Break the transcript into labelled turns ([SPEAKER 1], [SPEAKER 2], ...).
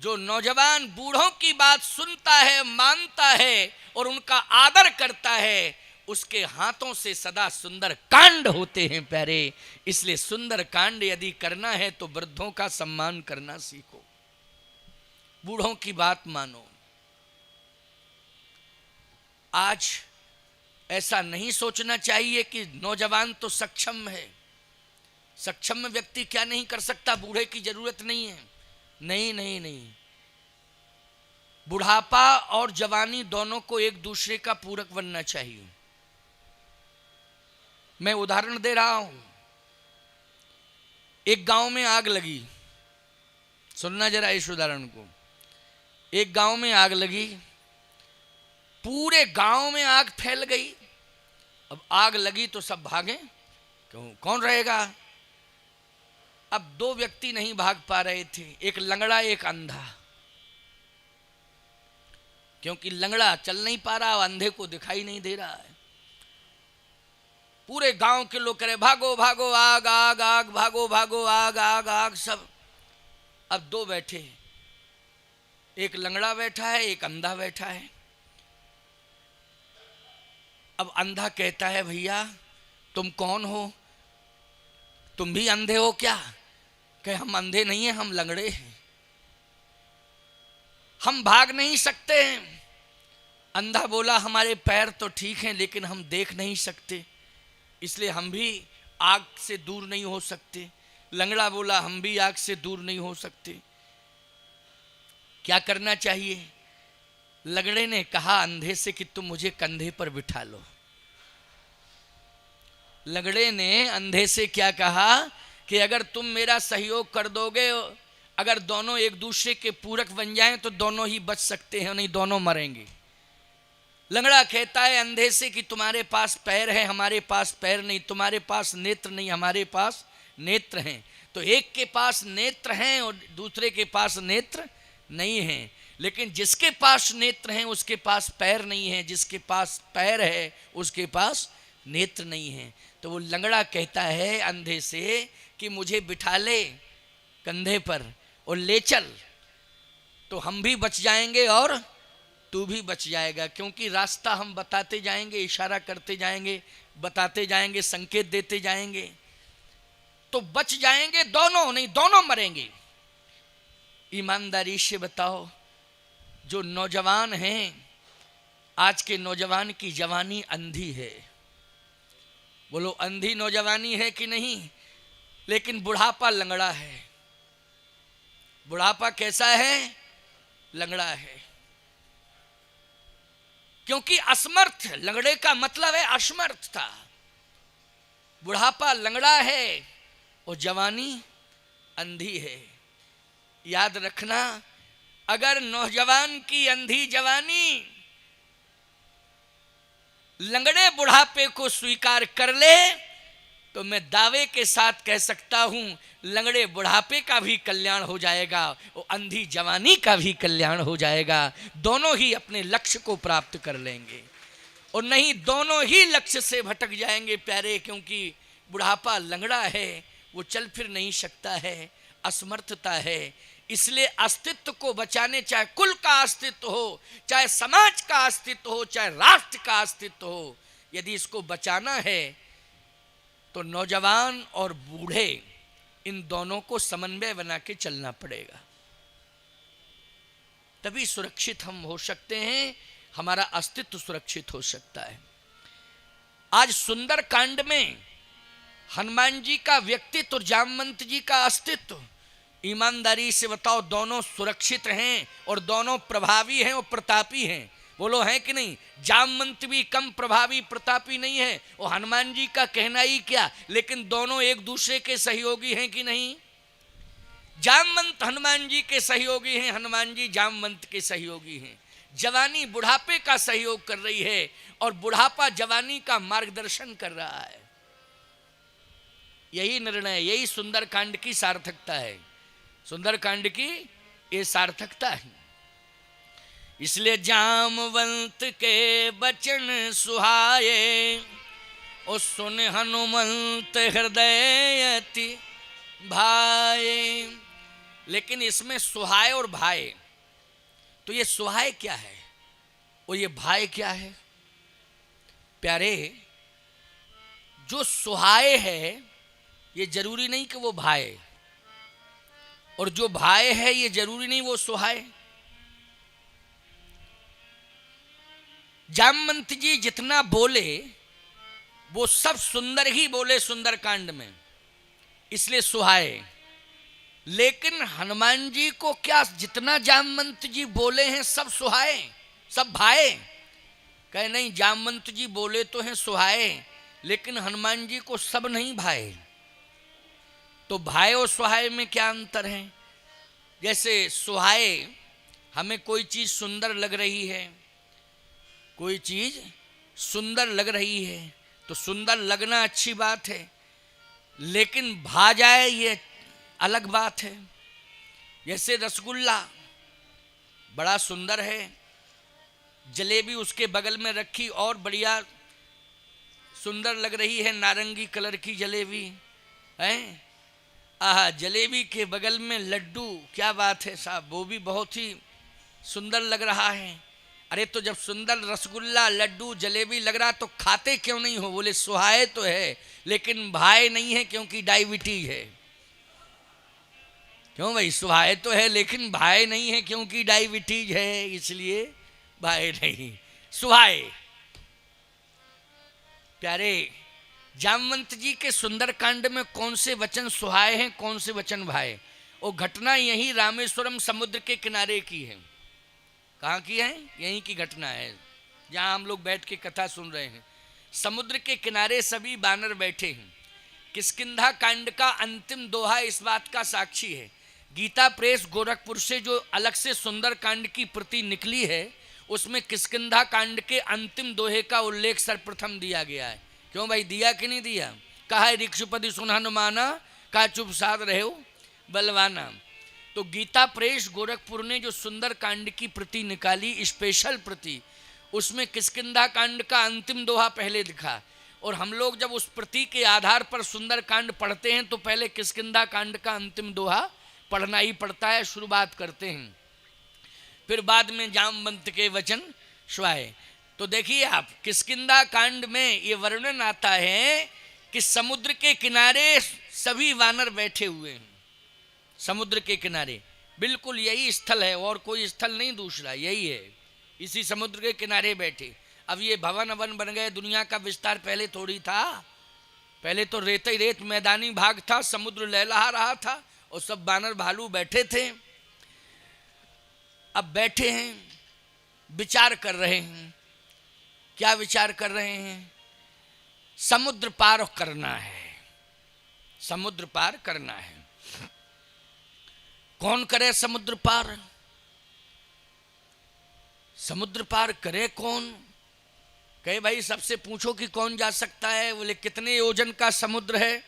[SPEAKER 1] जो नौजवान बूढ़ों की बात सुनता है, मानता है और उनका आदर करता है, उसके हाथों से सदा सुंदर कांड होते हैं प्यारे। इसलिए सुंदर कांड यदि करना है तो वृद्धों का सम्मान करना सीखो, बूढ़ों की बात मानो। आज ऐसा नहीं सोचना चाहिए कि नौजवान तो सक्षम है, सक्षम व्यक्ति क्या नहीं कर सकता, बूढ़े की जरूरत नहीं है। नहीं नहीं नहीं, बुढ़ापा और जवानी दोनों को एक दूसरे का पूरक बनना चाहिए। मैं उदाहरण दे रहा हूं। एक गांव में आग लगी, सुनना जरा इस उदाहरण को। एक गांव में आग लगी, पूरे गांव में आग फैल गई। अब आग लगी तो सब भागे, क्यों, कौन रहेगा। अब दो व्यक्ति नहीं भाग पा रहे थे, एक लंगड़ा एक अंधा। क्योंकि लंगड़ा चल नहीं पा रहा, अंधे को दिखाई नहीं दे रहा है। पूरे गांव के लोग कह रहे भागो भागो, आग आग आग, भागो भागो, आग आग आग, सब। अब दो बैठे, एक लंगड़ा बैठा है, एक अंधा बैठा है। अब अंधा कहता है भैया तुम कौन हो, तुम भी अंधे हो क्या। कहे हम अंधे नहीं हैं, हम लंगड़े हैं, हम भाग नहीं सकते हैं। अंधा बोला हमारे पैर तो ठीक हैं लेकिन हम देख नहीं सकते, इसलिए हम भी आग से दूर नहीं हो सकते। लंगड़ा बोला हम भी आग से दूर नहीं हो सकते, क्या करना चाहिए। लंगड़े ने कहा अंधे से कि तुम मुझे कंधे पर बिठा लो। लंगड़े ने अंधे से क्या कहा कि अगर तुम मेरा सहयोग कर दोगे, अगर दोनों एक दूसरे के पूरक बन जाएं तो दोनों ही बच सकते हैं, नहीं दोनों मरेंगे। लंगड़ा कहता है अंधे से कि तुम्हारे पास पैर है, हमारे पास पैर नहीं, तुम्हारे पास नेत्र नहीं, हमारे पास नेत्र हैं। तो एक के पास नेत्र हैं और दूसरे के पास नेत्र नहीं हैं। लेकिन जिसके पास नेत्र हैं उसके पास पैर नहीं है, जिसके पास पैर है उसके पास नेत्र नहीं है। तो वो लंगड़ा कहता है अंधे से कि मुझे बिठा ले कंधे पर और ले चल, तो हम भी बच जाएंगे और तू भी बच जाएगा। क्योंकि रास्ता हम बताते जाएंगे, इशारा करते जाएंगे, बताते जाएंगे, संकेत देते जाएंगे, तो बच जाएंगे दोनों, नहीं दोनों मरेंगे। ईमानदारी से बताओ, जो नौजवान हैं, आज के नौजवान की जवानी अंधी है। बोलो अंधी नौजवानी है कि नहीं। लेकिन बुढ़ापा लंगड़ा है। बुढ़ापा कैसा है, लंगड़ा है। क्योंकि असमर्थ, लंगड़े का मतलब है असमर्थता। बुढ़ापा लंगड़ा है और जवानी अंधी है। याद रखना, अगर नौजवान की अंधी जवानी लंगड़े बुढ़ापे को स्वीकार कर ले तो मैं दावे के साथ कह सकता हूं लंगड़े बुढ़ापे का भी कल्याण हो जाएगा और अंधी जवानी का भी कल्याण हो जाएगा। दोनों ही अपने लक्ष्य को प्राप्त कर लेंगे, और नहीं दोनों ही लक्ष्य से भटक जाएंगे प्यारे। क्योंकि बुढ़ापा लंगड़ा है, वो चल फिर नहीं सकता है, असमर्थता है। इसलिए अस्तित्व को बचाने, चाहे कुल का अस्तित्व हो, चाहे समाज का अस्तित्व हो, चाहे राष्ट्र का अस्तित्व हो, यदि इसको बचाना है तो नौजवान और बूढ़े इन दोनों को समन्वय बना के चलना पड़ेगा, तभी सुरक्षित हम हो सकते हैं, हमारा अस्तित्व सुरक्षित हो सकता है। आज सुंदर कांड में हनुमान जी का व्यक्तित्व और जामवंत जी का अस्तित्व, ईमानदारी से बताओ दोनों सुरक्षित हैं और दोनों प्रभावी हैं और प्रतापी हैं। बोलो हैं कि नहीं। जामवंत भी कम प्रभावी प्रतापी नहीं है, और हनुमान जी का कहना ही क्या, लेकिन दोनों एक दूसरे के सहयोगी हैं कि नहीं। जामवंत हनुमान जी के सहयोगी हैं, हनुमान जी जामवंत के सहयोगी हैं। जवानी बुढ़ापे का सहयोग कर रही है और बुढ़ापा जवानी का मार्गदर्शन कर रहा है। यही निर्णय, यही सुंदरकांड की सार्थकता है। सुंदरकांड की ये सार्थकता है। इसलिए जामवंत के बचन सुहाए, और सुन हनुमंत हृदय अति भाए। लेकिन इसमें सुहाय और भाय, तो ये सुहाय क्या है और ये भाय क्या है? प्यारे, जो सुहाय है ये जरूरी नहीं कि वो भाय, और जो भाय है ये जरूरी नहीं वो सुहाय। जामवंत जी जितना बोले वो सब सुंदर ही बोले सुंदरकांड में, इसलिए सुहाय। लेकिन हनुमान जी को क्या जितना जामवंत जी बोले हैं सब सुहाए, सब भाए? कहे नहीं, जामवंत जी बोले तो हैं सुहाए, लेकिन हनुमान जी को सब नहीं भाए। तो भाई और सुहाय में क्या अंतर है? जैसे सुहाय, हमें कोई चीज सुंदर लग रही है, कोई चीज सुंदर लग रही है तो सुंदर लगना अच्छी बात है, लेकिन भा जाए ये अलग बात है। जैसे रसगुल्ला बड़ा सुंदर है, जलेबी उसके बगल में रखी और बढ़िया सुंदर लग रही है, नारंगी कलर की जलेबी है। आहा, जलेबी के बगल में लड्डू, क्या बात है साहब, वो भी बहुत ही सुंदर लग रहा है। अरे तो जब सुंदर रसगुल्ला, लड्डू, जलेबी लग रहा तो खाते क्यों नहीं हो? बोले सुहाए तो है लेकिन भाई नहीं है क्योंकि डायबिटीज है। क्यों भाई? सुहाए तो है लेकिन भाई नहीं है क्योंकि डायबिटीज है, इसलिए भाई नहीं, सुहाए। प्यारे, जामवंत जी के सुंदरकांड में कौन से वचन सुहाए हैं, कौन से वचन भाए? और घटना यही रामेश्वरम समुद्र के किनारे की है। कहाँ की है? यहीं की घटना है जहाँ हम लोग बैठ के कथा सुन रहे हैं। समुद्र के किनारे सभी बानर बैठे हैं। किष्किंधा कांड का अंतिम दोहा इस बात का साक्षी है। गीता प्रेस गोरखपुर से जो अलग से सुंदर कांड की प्रति निकली है, उसमें किष्किंधा कांड के अंतिम दोहे का उल्लेख सर्वप्रथम दिया गया है। क्यों भाई, दिया कि नहीं दिया? कहा है ऋक्षुपति सुन हनुमाना, का चुप साध रहे हो बलवाना। तो गीता प्रेस गोरखपुर ने जो सुंदर कांड की प्रति निकाली, स्पेशल प्रति, उसमें किष्किंधा कांड का अंतिम दोहा पहले दिखा। और हम लोग जब उस प्रति के आधार पर सुंदर कांड पढ़ते हैं तो पहले किष्किंधा कांड का अंतिम दोहा पढ़ना ही पड़ता है, शुरुआत करते हैं, फिर बाद में जामवंत के वचन सुहाए। तो देखिए आप, किष्किंधा कांड में ये वर्णन आता है कि समुद्र के किनारे सभी वानर बैठे हुए हैं। समुद्र के किनारे बिल्कुल यही स्थल है, और कोई स्थल नहीं दूसरा, यही है। इसी समुद्र के किनारे बैठे। अब ये भवन अवन बन गए, दुनिया का विस्तार पहले थोड़ी था। पहले तो रेत ही रेत मैदानी भाग था, समुद्र लहलहा रहा था और सब बानर भालू बैठे थे। अब बैठे हैं, विचार कर रहे हैं। क्या विचार कर रहे हैं? समुद्र पार करना है, समुद्र पार करना है। कौन करे समुद्र पार? समुद्र पार करे कौन? कहे भाई सबसे पूछो कि कौन जा सकता है। बोले कितने योजन का समुद्र है?